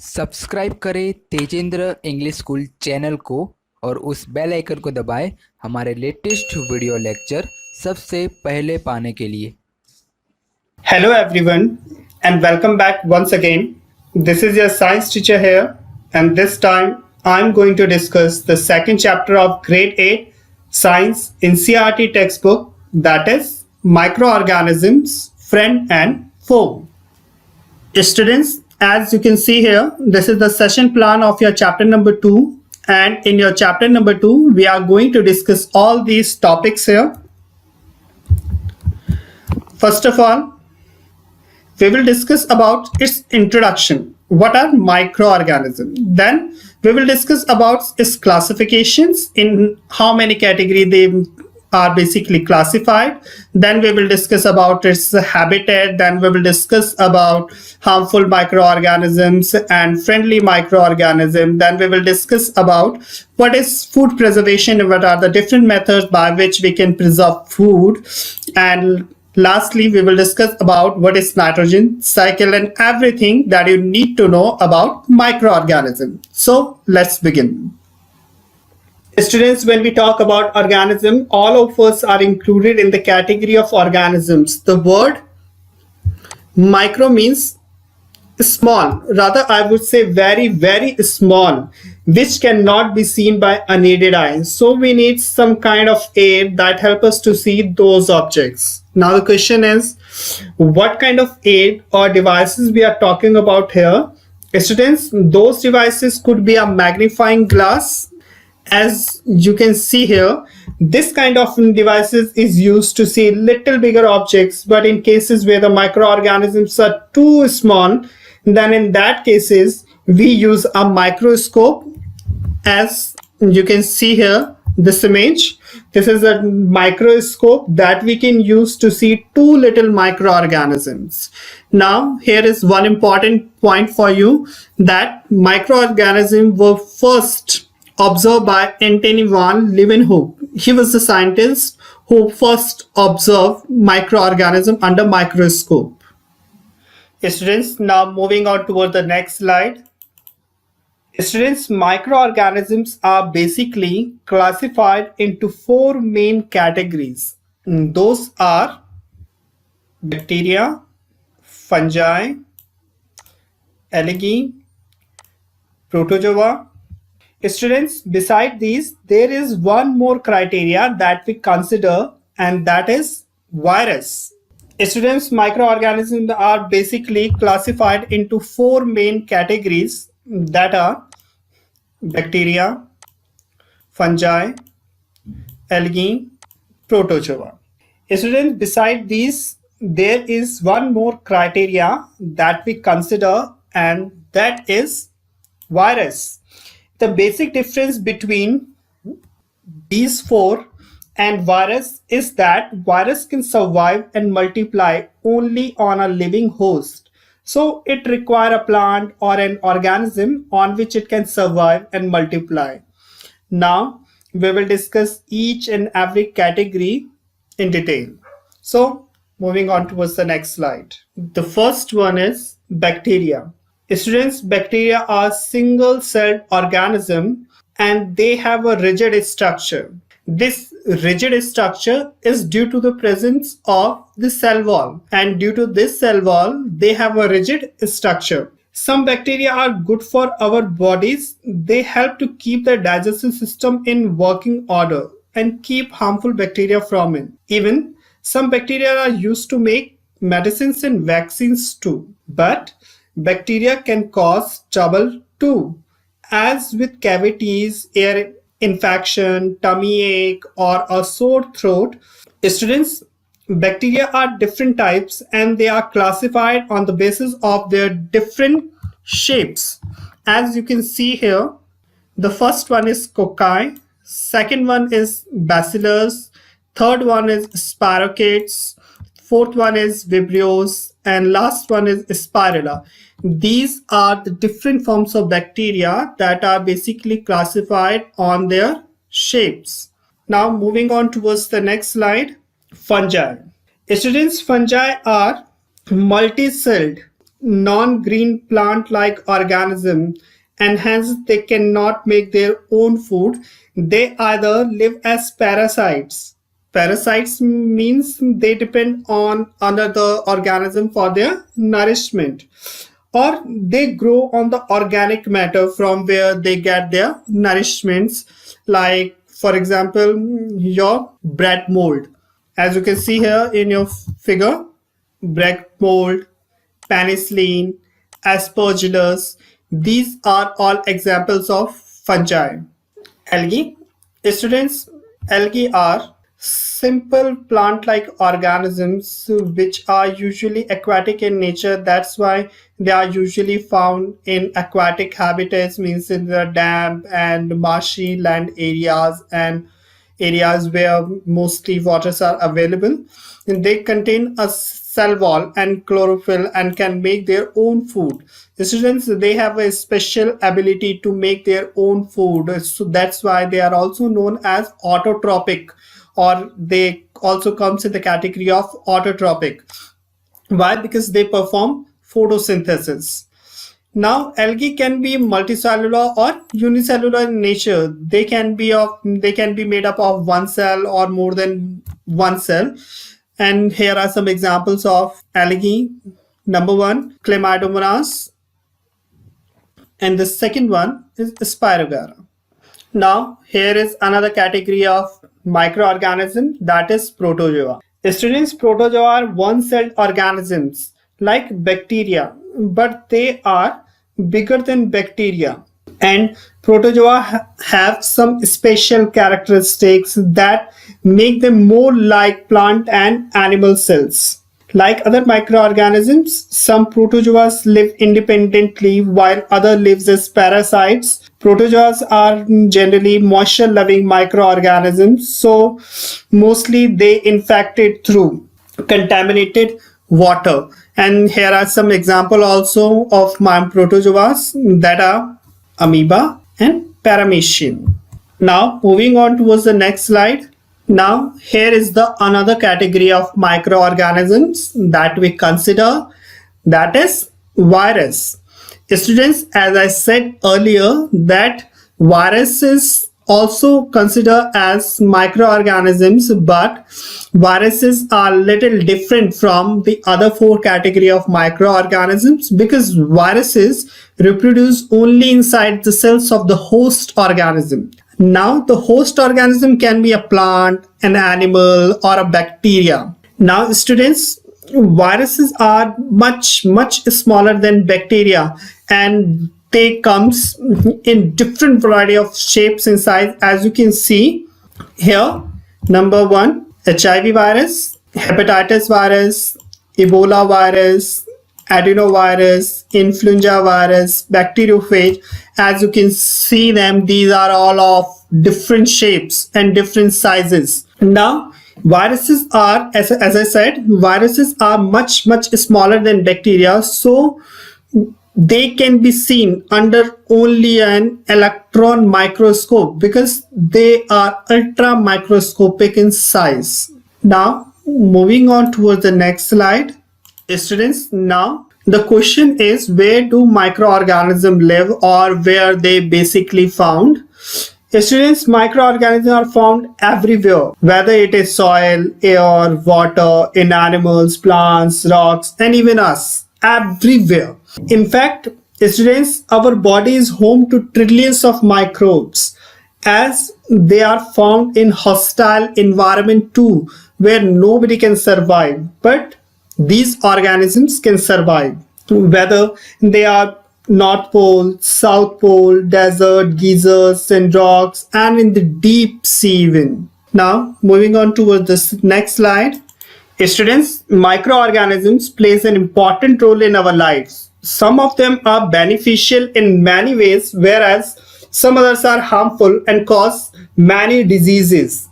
Subscribe करें Tejendra English school channel को और उस बेल आइकन को दबाएं हमारे लेटेस्ट वीडियो लेक्चर सबसे पहले पाने के लिए। Hello everyone and welcome back once again. This is your science teacher here, and this time I'm going to discuss the second chapter of grade 8 science NCERT textbook, that is microorganisms friend and foe. Students, as you can see here, this is the session plan of your chapter number 2, and in your chapter number 2 we are going to discuss all these topics here. First of all, we will discuss about its introduction. What are microorganisms? Then we will discuss about its classifications, in how many categories they are basically classified. Then we will discuss about its habitat. Then we will discuss about harmful microorganisms and friendly microorganisms. Then we will discuss about what is food preservation, what are the different methods by which we can preserve food, and lastly, we will discuss about what is nitrogen cycle and everything that you need to know about microorganisms. So let's begin. Students, when we talk about organism, all of us are included in the category of organisms. The word micro means small, rather I would say very, very small, which cannot be seen by unaided eye. So we need some kind of aid that help us to see those objects. Now the question is, what kind of aid or devices we are talking about here? Students, those devices could be a magnifying glass. As you can see here, this kind of devices is used to see little bigger objects, but in cases where the microorganisms are too small, then in that cases we use a microscope. As you can see here, this image, this is a microscope that we can use to see two little microorganisms. Now here is one important point for you, that microorganisms were first observed by Antony van Leeuwenhoek. He was the scientist who first observed microorganisms under microscope. Students, now moving on toward the next slide. Students, microorganisms are basically classified into four main categories. Those are bacteria, fungi, algae, protozoa. Students, beside these, there is one more criteria that we consider, and that is virus. Students, microorganisms are basically classified into four main categories, that are bacteria, fungi, algae, protozoa. Students, beside these, there is one more criteria that we consider, and that is virus. The basic difference between these four and virus is that virus can survive and multiply only on a living host. So it requires a plant or an organism on which it can survive and multiply. Now we will discuss each and every category in detail. So moving on towards the next slide. The first one is bacteria. Students, bacteria are single-celled organisms and they have a rigid structure. This rigid structure is due to the presence of the cell wall, and due to this cell wall, they have a rigid structure. Some bacteria are good for our bodies. They help to keep the digestive system in working order and keep harmful bacteria from it. Even some bacteria are used to make medicines and vaccines too. But bacteria can cause trouble too, as with cavities, ear infection, tummy ache, or a sore throat. Students, bacteria are different types and they are classified on the basis of their different shapes. As you can see here, the first one is cocci, second one is bacillus, third one is spirochetes, fourth one is vibrios, and last one is spirilla. These are the different forms of bacteria that are basically classified on their shapes. Now moving on towards the next slide, fungi. Students, fungi are multi-celled non-green plant-like organism, and hence they cannot make their own food. They either live as parasites. Parasites means they depend on another organism for their nourishment, or they grow on the organic matter from where they get their nourishments, like for example your bread mold. As you can see here in your figure, bread mold, penicillin, aspergillus, these are all examples of fungi. Algae. Students, algae are simple plant-like organisms which are usually aquatic in nature. That's why they are usually found in aquatic habitats, means in the damp and marshy land areas and areas where mostly waters are available. And they contain a cell wall and chlorophyll and can make their own food. Students, they have a special ability to make their own food, so that's why they are also known as autotrophic, or they also comes in the category of autotrophic. Why? Because they perform photosynthesis. Now, algae can be multicellular or unicellular in nature. They can be made up of one cell or more than one cell. And here are some examples of algae. Number one, Chlamydomonas, and the second one is Spirogyra. Now, here is another category of microorganism, that is protozoa. Students, protozoa are one-celled organisms like bacteria, but they are bigger than bacteria. And protozoa have some special characteristics that make them more like plant and animal cells. Like other microorganisms, some protozoas live independently while other lives as parasites. Protozoas are generally moisture-loving microorganisms, so mostly they infected through contaminated water. And here are some examples also of protozoas, that are amoeba and paramecium. Now moving on towards the next slide. Now here is the another category of microorganisms that we consider, that is virus. Students, as I said earlier, that viruses also considered as microorganisms, but viruses are little different from the other four category of microorganisms, because viruses reproduce only inside the cells of the host organism. Now, the host organism can be a plant, an animal, or a bacteria. Now, students, viruses are much smaller than bacteria, and they comes in different variety of shapes and size, as you can see here. Number one, HIV virus, hepatitis virus, Ebola virus, adenovirus, influenza virus, bacteriophage. As you can see them, these are all of different shapes and different sizes. Now, viruses are, as I said, viruses are much smaller than bacteria, so they can be seen under only an electron microscope because they are ultra microscopic in size. Now, moving on towards the next slide. Students, now the question is, where do microorganisms live, or where they basically found? Students, microorganisms are found everywhere, whether it is soil, air, water, in animals, plants, rocks, and even us, everywhere. In fact, students, our body is home to trillions of microbes, as they are found in hostile environment too, where nobody can survive, but these organisms can survive, whether they are North Pole, South Pole, desert, geysers and rocks, and in the deep sea even. Now, moving on towards this next slide. Students, microorganisms plays an important role in our lives. Some of them are beneficial in many ways, whereas some others are harmful and cause many diseases.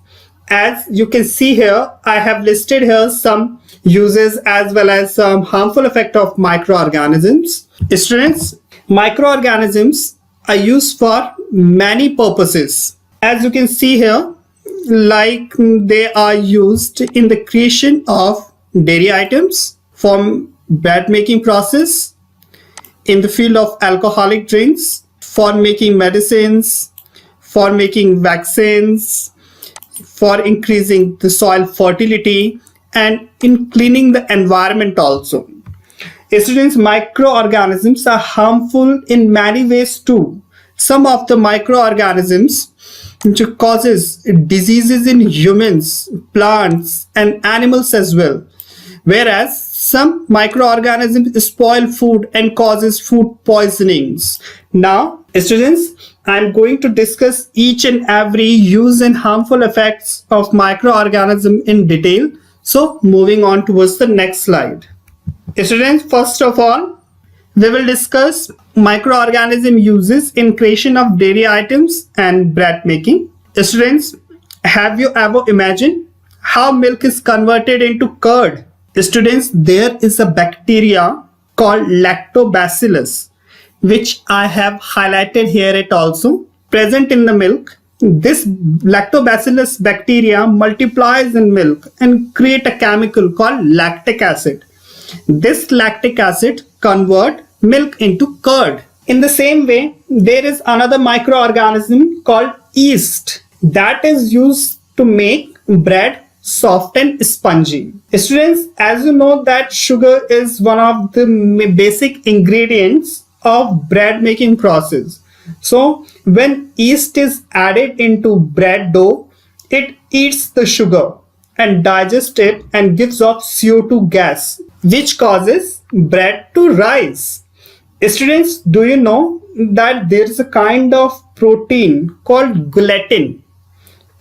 As you can see here, I have listed here some uses as well as some harmful effect of microorganisms. Students, microorganisms are used for many purposes. As you can see here, like they are used in the creation of dairy items, from bread making process, in the field of alcoholic drinks, for making medicines, for making vaccines, for increasing the soil fertility, and in cleaning the environment also. Students, microorganisms are harmful in many ways too. Some of the microorganisms which causes diseases in humans, plants, and animals as well. Whereas some microorganisms spoil food and causes food poisonings. Now, students, I'm going to discuss each and every use and harmful effects of microorganism in detail. So, moving on towards the next slide. Students, first of all, we will discuss microorganism uses in creation of dairy items and bread making. Students, have you ever imagined how milk is converted into curd? Students, there is a bacteria called lactobacillus, which I have highlighted here it also, present in the milk. This lactobacillus bacteria multiplies in milk and create a chemical called lactic acid. This lactic acid convert milk into curd. In the same way, there is another microorganism called yeast that is used to make bread soft and spongy. Students, as you know that sugar is one of the basic ingredients of bread making process. So when yeast is added into bread dough, it eats the sugar and digests it and gives off CO2 gas, which causes bread to rise. Students, do you know that there is a kind of protein called gelatin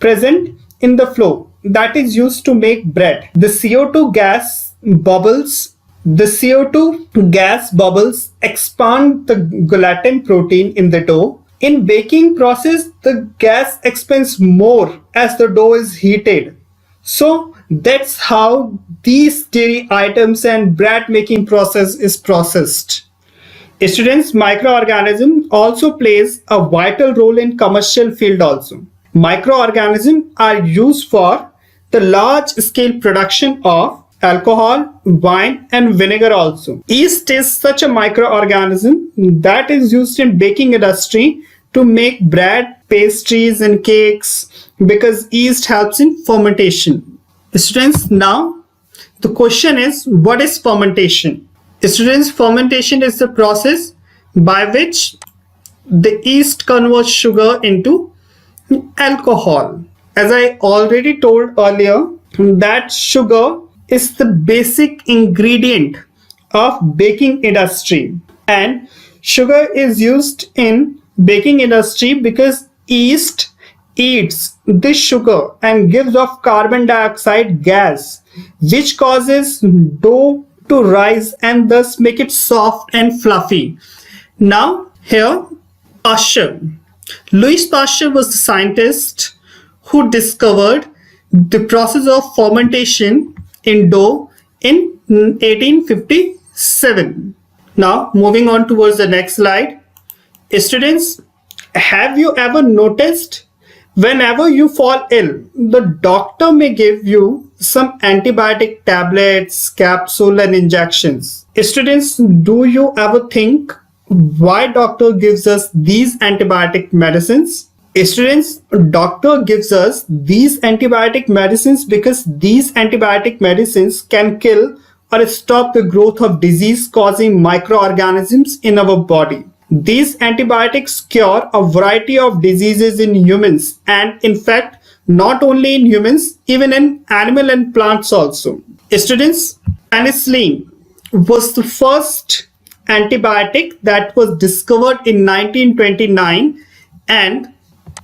present in the flour that is used to make bread? The CO2 gas bubbles expand the gelatin protein in the dough. In baking process, the gas expands more as the dough is heated. So that's how these dairy items and bread making process is processed. Students, microorganism also plays a vital role in commercial field also. Microorganisms are used for the large scale production of alcohol, wine, and vinegar also. Yeast is such a microorganism that is used in baking industry to make bread, pastries, and cakes because yeast helps in fermentation. Students, now the question is, what is fermentation? Students, fermentation is the process by which the yeast converts sugar into alcohol. As I already told earlier, that sugar is the basic ingredient of baking industry, and sugar is used in baking industry because yeast eats this sugar and gives off carbon dioxide gas, which causes dough to rise and thus make it soft and fluffy. Now here, Pasteur. Louis Pasteur was the scientist who discovered the process of fermentation in dough in 1857. Now moving on towards the next slide. Students, have you ever noticed whenever you fall ill, the doctor may give you some antibiotic tablets, capsule, and injections? Students, do you ever think why doctor gives us these antibiotic medicines? Students, doctor gives us these antibiotic medicines because these antibiotic medicines can kill or stop the growth of disease causing microorganisms in our body. These antibiotics cure a variety of diseases in humans, and in fact not only in humans, even in animal and plants also. Students, penicillin was the first antibiotic that was discovered in 1929, and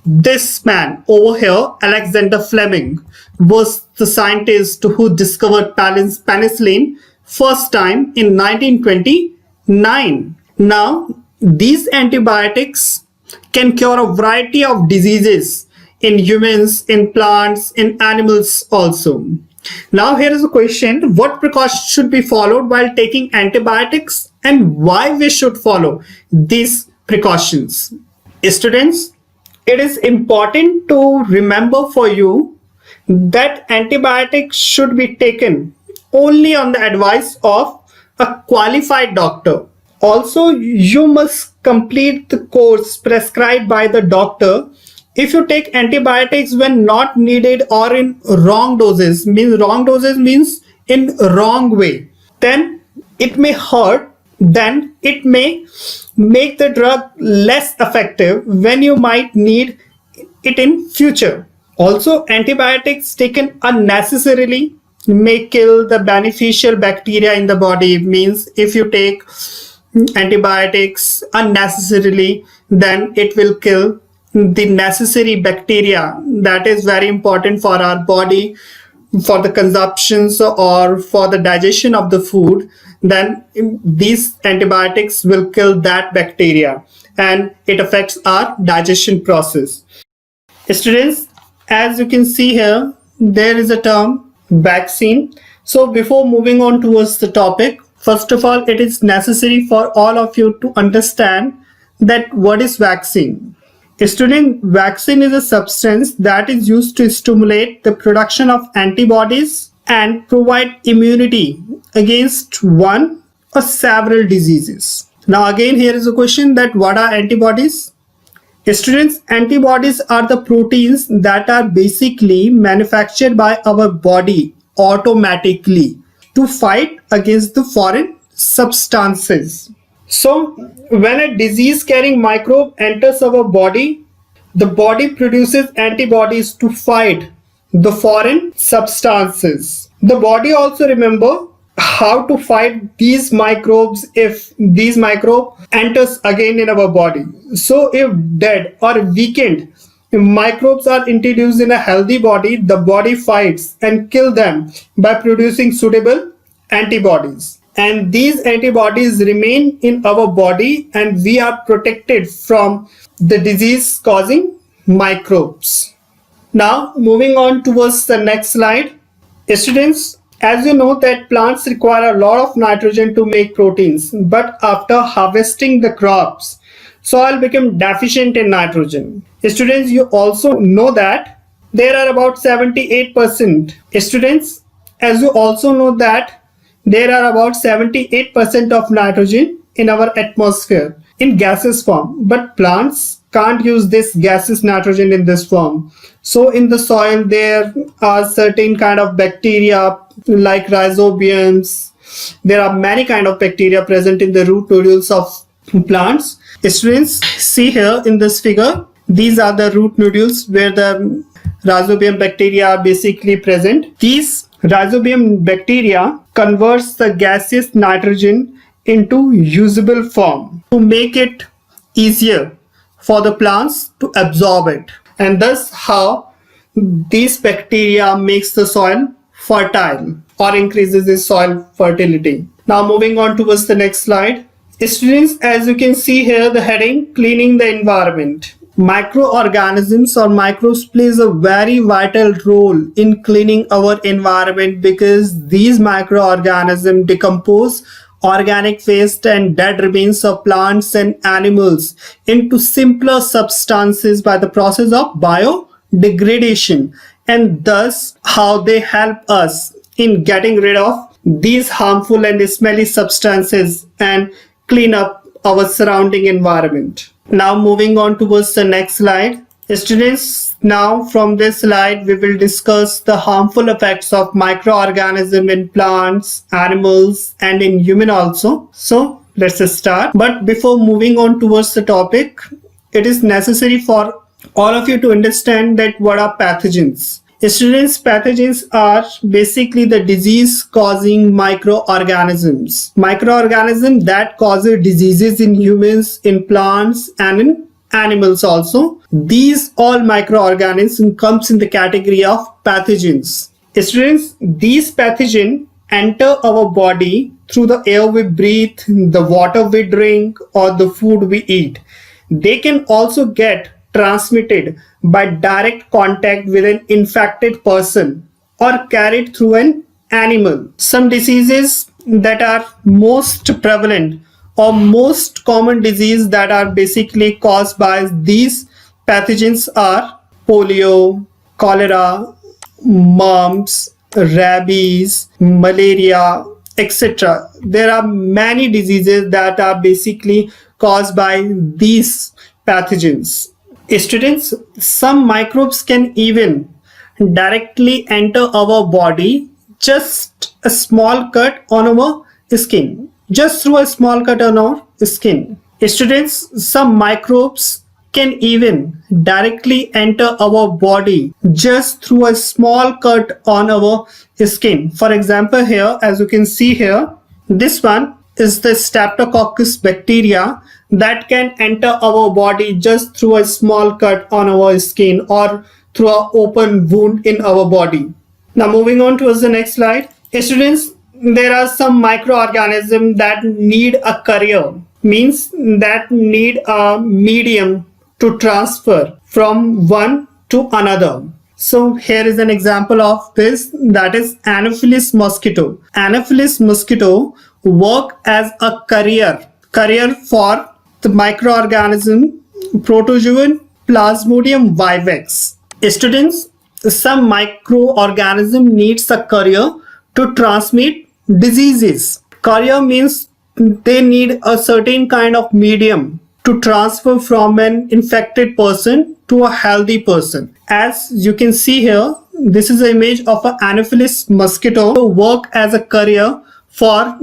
this man over here, Alexander Fleming, was the scientist who discovered penicillin first time in 1929. Now, these antibiotics can cure a variety of diseases in humans, in plants, in animals also. Now here is a question: what precautions should be followed while taking antibiotics and why we should follow these precautions? Students, it is important to remember for you that antibiotics should be taken only on the advice of a qualified doctor Also, you must complete the course prescribed by the doctor. If you take antibiotics when not needed or in wrong doses, means in wrong way, then it may hurt, then it may make the drug less effective when you might need it in future. Also, antibiotics taken unnecessarily may kill the beneficial bacteria in the body. Means if you take antibiotics unnecessarily, then it will kill the necessary bacteria that is very important for our body, for the consumptions or for the digestion of the food. Then these antibiotics will kill that bacteria and it affects our digestion process. Students, as you can see here, there is a term vaccine. So before moving on towards the topic, first of all, it is necessary for all of you to understand that what is vaccine. Student, vaccine is a substance that is used to stimulate the production of antibodies and provide immunity against one or several diseases. Now again, here is a question that what are antibodies? Students, antibodies are the proteins that are basically manufactured by our body automatically to fight against the foreign substances. So, when a disease-carrying microbe enters our body, the body produces antibodies to fight the foreign substances. The body also remember how to fight these microbes if these microbe enters again in our body. So if dead or weakened microbes are introduced in a healthy body, the body fights and kill them by producing suitable antibodies. And these antibodies remain in our body and we are protected from the disease causing microbes. Now moving on towards the next slide. Students, as you know that plants require a lot of nitrogen to make proteins, but after harvesting the crops, soil becomes deficient in nitrogen. Students, you also know that there are about 78%. Students, as you also know that there are about 78% of nitrogen in our atmosphere in gaseous form, but plants can't use this gaseous nitrogen in this form. So in the soil there are certain kind of bacteria like rhizobiums. There are many kind of bacteria present in the root nodules of plants. Students, see here in this figure, these are the root nodules where the rhizobium bacteria are basically present. These rhizobium bacteria converts the gaseous nitrogen into usable form to make it easier for the plants to absorb it, and thus how these bacteria makes the soil fertile or increases the soil fertility. Now moving on towards the next slide. Students, as you can see here, the heading cleaning the environment. Microorganisms or microbes plays a very vital role in cleaning our environment because these microorganisms decompose organic waste and dead remains of plants and animals into simpler substances by the process of biodegradation, and thus how they help us in getting rid of these harmful and smelly substances and clean up our surrounding environment. Now moving on towards the next slide. Students, now from this slide we will discuss the harmful effects of microorganisms in plants, animals and in human also. So let's start. But before moving on towards the topic, it is necessary for all of you to understand that what are pathogens. Students, pathogens are basically the disease causing microorganisms. Microorganisms that causes diseases in humans, in plants and in animals also. These all microorganisms comes in the category of pathogens. Students, these pathogens enter our body through the air we breathe, the water we drink or the food we eat. They can also get transmitted by direct contact with an infected person or carried through an animal. Some diseases that are most prevalent or most common disease that are basically caused by these pathogens are polio, cholera, mumps, rabies, malaria, etc. There are many diseases that are basically caused by these pathogens. Students, some microbes can even directly enter our body, just a small cut on our skin, just through a small cut on our skin. Students, some microbes can even directly enter our body just through a small cut on our skin. For example, here, as you can see here, this one is the Streptococcus bacteria that can enter our body just through a small cut on our skin or through an open wound in our body. Now moving on towards the next slide. Students, there are some microorganisms that need a carrier, means that need a medium to transfer from one to another. So here is an example of this, that is Anopheles mosquito. Anopheles mosquito work as a carrier for the microorganism Protozoan Plasmodium vivax. Students, some microorganism needs a carrier to transmit diseases. Carrier means they need a certain kind of medium to transfer from an infected person to a healthy person. As you can see here, this is an image of an Anopheles mosquito to work as a carrier for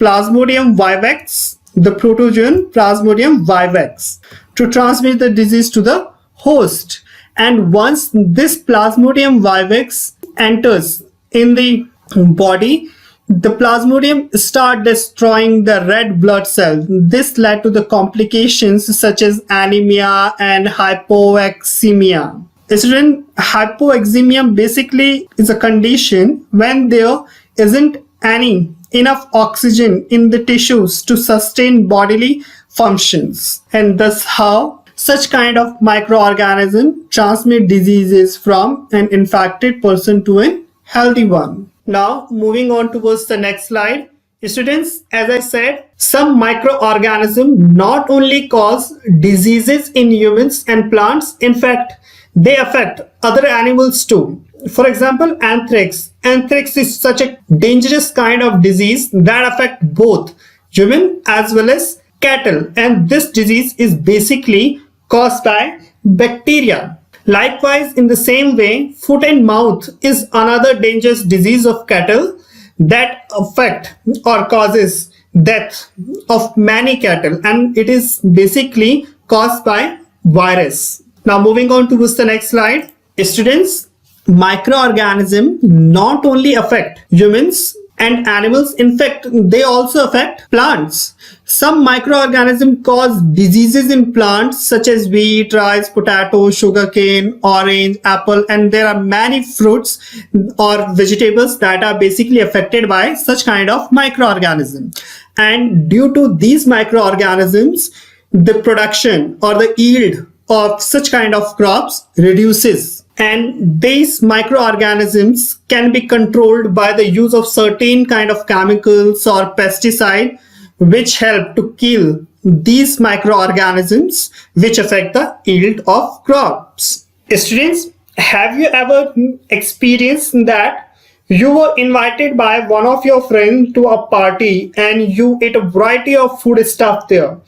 Plasmodium vivax, the protozoan Plasmodium vivax, to transmit the disease to the host. And once this Plasmodium vivax enters in the body, the Plasmodium start destroying the red blood cells. This led to the complications such as anemia and hypoxemia. Student, hypoxemia basically is a condition when there isn't any enough oxygen in the tissues to sustain bodily functions, and thus how such kind of microorganism transmit diseases from an infected person to a healthy one. Now moving on towards the next slide. Students, as I said, some microorganisms not only cause diseases in humans and plants, in fact they affect other animals too. For example, anthrax. Anthrax is such a dangerous kind of disease that affects both human as well as cattle, and this disease is basically caused by bacteria. Likewise, in the same way, foot and mouth is another dangerous disease of cattle that affect or causes death of many cattle, and it is basically caused by virus. Now moving on towards the next slide. Students, microorganisms not only affect humans and animals, in fact they also affect plants. Some microorganisms cause diseases in plants such as wheat, rice, potato, sugarcane, orange, apple, and there are many fruits or vegetables that are basically affected by such kind of microorganisms. And due to these microorganisms, the production or the yield of such kind of crops reduces. And these microorganisms can be controlled by the use of certain kind of chemicals or pesticide which help to kill these microorganisms which affect the yield of crops. Students, have you ever experienced that you were invited by one of your friends to a party and you ate a variety of food stuff there,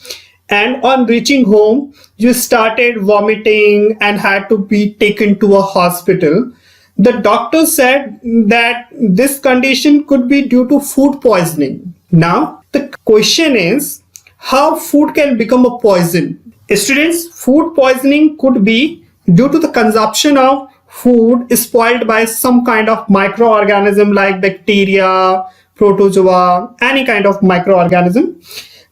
and on reaching home you started vomiting and had to be taken to a hospital? The doctor said that this condition could be due to food poisoning. Now the question is, how food can become a poison? Students, food poisoning could be due to the consumption of food spoiled by some kind of microorganism like bacteria, protozoa, any kind of microorganism.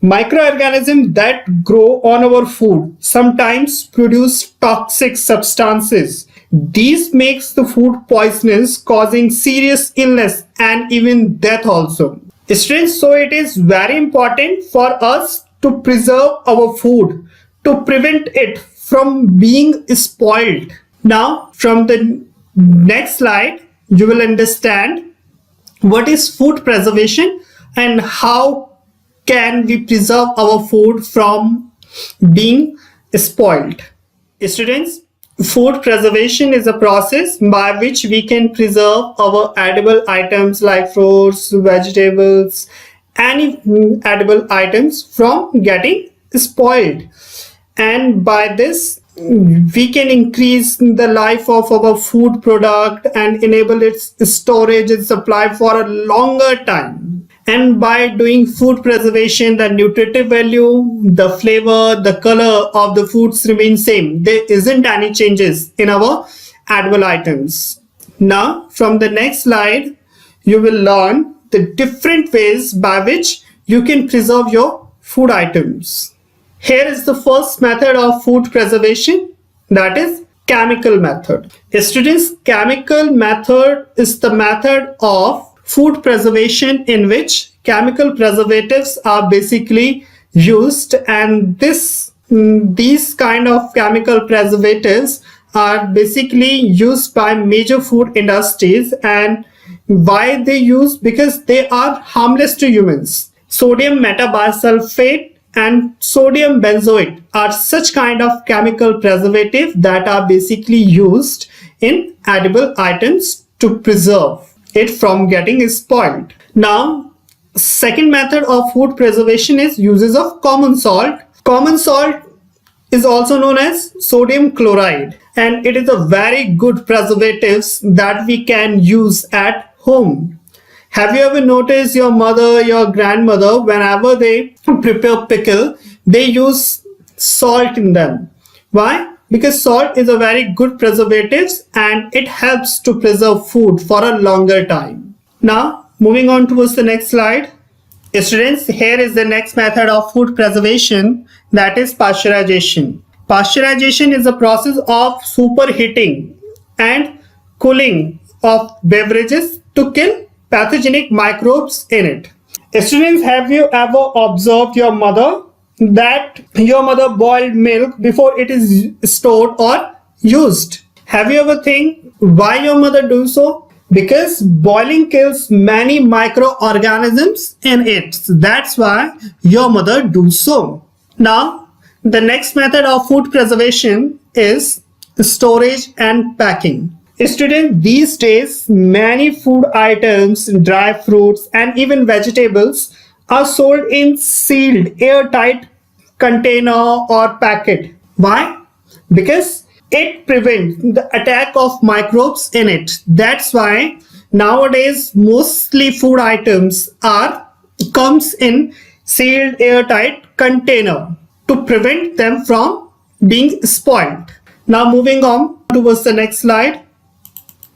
Microorganisms that grow on our food sometimes produce toxic substances. These makes the food poisonous, causing serious illness and even death also. Students, so it is very important for us to preserve our food to prevent it from being spoiled. Now, from the next slide, you will understand what is food preservation and how can we preserve our food from being spoiled. Students, Food preservation is a process by which we can preserve our edible items like fruits, vegetables, any edible items from getting spoiled. And by this, we can increase the life of our food product and enable its storage and supply for a longer time. And by doing food preservation, the nutritive value, the flavor, the color of the foods remain same. There isn't any changes in our edible items. Now, from the next slide, you will learn the different ways by which you can preserve your food items. Here is the first method of food preservation, that is chemical method. Students, chemical method is the method of food preservation in which chemical preservatives are basically used, and these kind of chemical preservatives are basically used by major food industries. And why they use? Because they are harmless to humans. Sodium metabisulfate and sodium benzoate are such kind of chemical preservative that are basically used in edible items to preserve it from getting spoiled. Now, second method of food preservation is uses of common salt. Common salt is also known as sodium chloride, and it is a very good preservatives that we can use at home. Have you ever noticed your mother, your grandmother, whenever they prepare pickle, they use salt in them? Why? Because salt is a very good preservative and it helps to preserve food for a longer time. Now, moving on towards the next slide. Students, here is the next method of food preservation, that is pasteurization. Pasteurization is a process of superheating and cooling of beverages to kill pathogenic microbes in it. Students, have you ever observed your mother that your mother boiled milk before it is stored or used? Have you ever think why your mother do so? Because boiling kills many microorganisms in it. That's why your mother do so. Now, the next method of food preservation is storage and packing. Students, these days many food items, dry fruits and even vegetables are sold in sealed airtight container or packet. Why? Because it prevents the attack of microbes in it. That's why nowadays mostly food items comes in sealed airtight container to prevent them from being spoiled. Now moving on towards the next slide.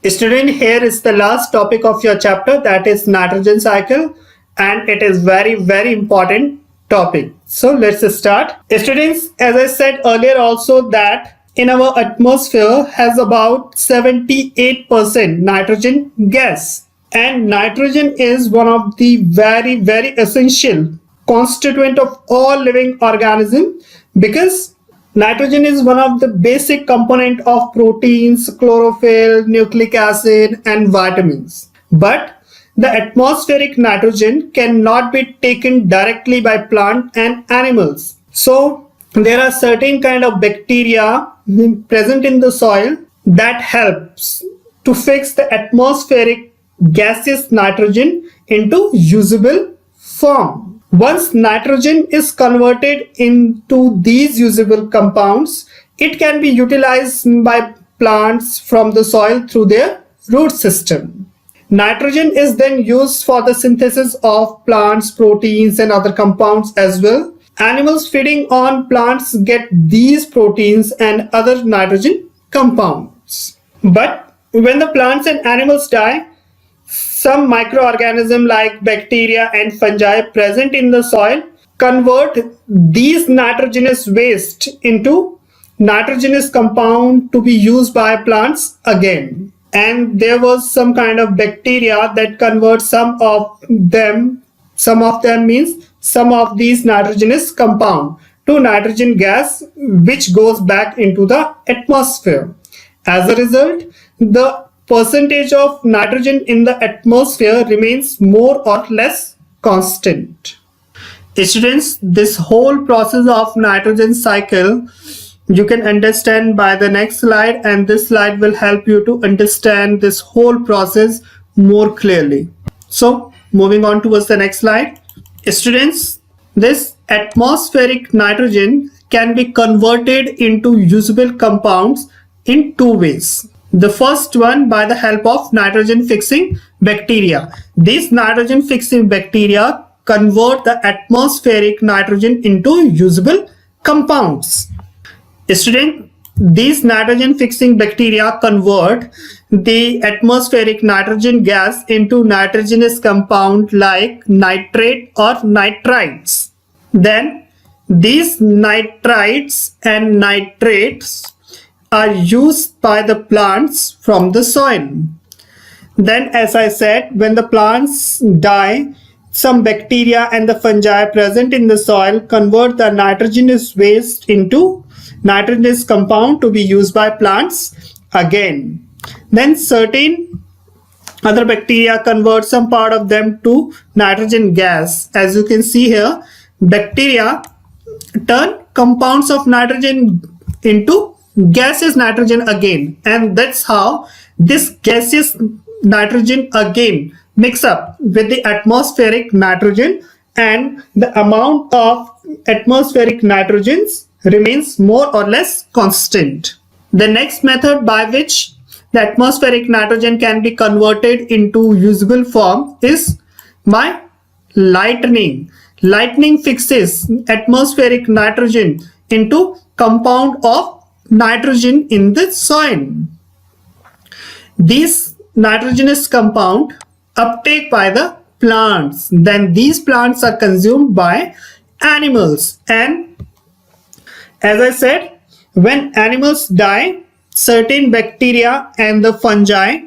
Student, here is the last topic of your chapter, that is nitrogen cycle, and it is very important topic. So let's start. Students, as I said earlier also that in our atmosphere has about 78% nitrogen gas, and nitrogen is one of the very essential constituent of all living organisms, because nitrogen is one of the basic component of proteins, chlorophyll, nucleic acid and vitamins. But the atmospheric nitrogen cannot be taken directly by plant and animals. So there are certain kind of bacteria present in the soil that helps to fix the atmospheric gaseous nitrogen into usable form. Once nitrogen is converted into these usable compounds, it can be utilized by plants from the soil through their root system. Nitrogen is then used for the synthesis of plants, proteins and other compounds as well. Animals feeding on plants get these proteins and other nitrogen compounds. But when the plants and animals die, some microorganisms like bacteria and fungi present in the soil convert these nitrogenous waste into nitrogenous compound to be used by plants again. And there was some kind of bacteria that convert some of them means some of these nitrogenous compound to nitrogen gas, which goes back into the atmosphere. As a result, the percentage of nitrogen in the atmosphere remains more or less constant. Students, this whole process of nitrogen cycle you can understand by the next slide, and this slide will help you to understand this whole process more clearly. So moving on towards the next slide. Students, this atmospheric nitrogen can be converted into usable compounds in two ways. The first one, by the help of nitrogen fixing bacteria. These nitrogen fixing bacteria convert the atmospheric nitrogen into usable compounds. Student, these nitrogen fixing bacteria convert the atmospheric nitrogen gas into nitrogenous compound like nitrate or nitrites. Then these nitrites and nitrates are used by the plants from the soil. Then, as I said, when the plants die, some bacteria and the fungi present in the soil convert the nitrogenous waste into nitrogenous compound to be used by plants again. Then certain other bacteria convert some part of them to nitrogen gas. As you can see here, bacteria turn compounds of nitrogen into gaseous nitrogen again, and that's how this gaseous nitrogen again mix up with the atmospheric nitrogen, and the amount of atmospheric nitrogens remains more or less constant. The next method by which the atmospheric nitrogen can be converted into usable form is by lightning. Lightning fixes atmospheric nitrogen into compound of nitrogen in the soil. These nitrogenous compound uptake by the plants. Then these plants are consumed by animals, and as I said, when animals die, certain bacteria and the fungi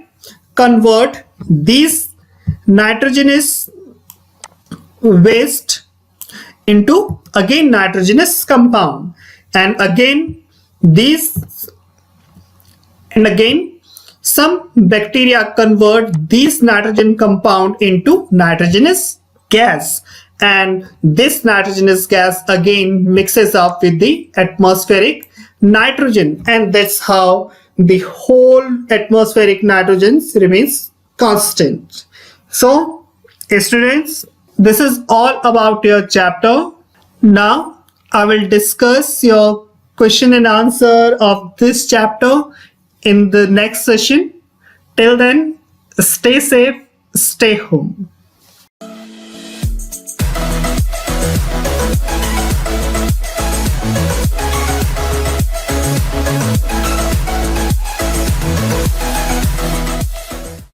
convert these nitrogenous waste into again nitrogenous compound, and again some bacteria convert these nitrogen compound into nitrogenous gas, and this nitrogenous gas again mixes up with the atmospheric nitrogen, and that's how the whole atmospheric nitrogen remains constant. So students, this is all about your chapter. Now I will discuss your question and answer of this chapter in the next session. Till then, stay safe, stay home.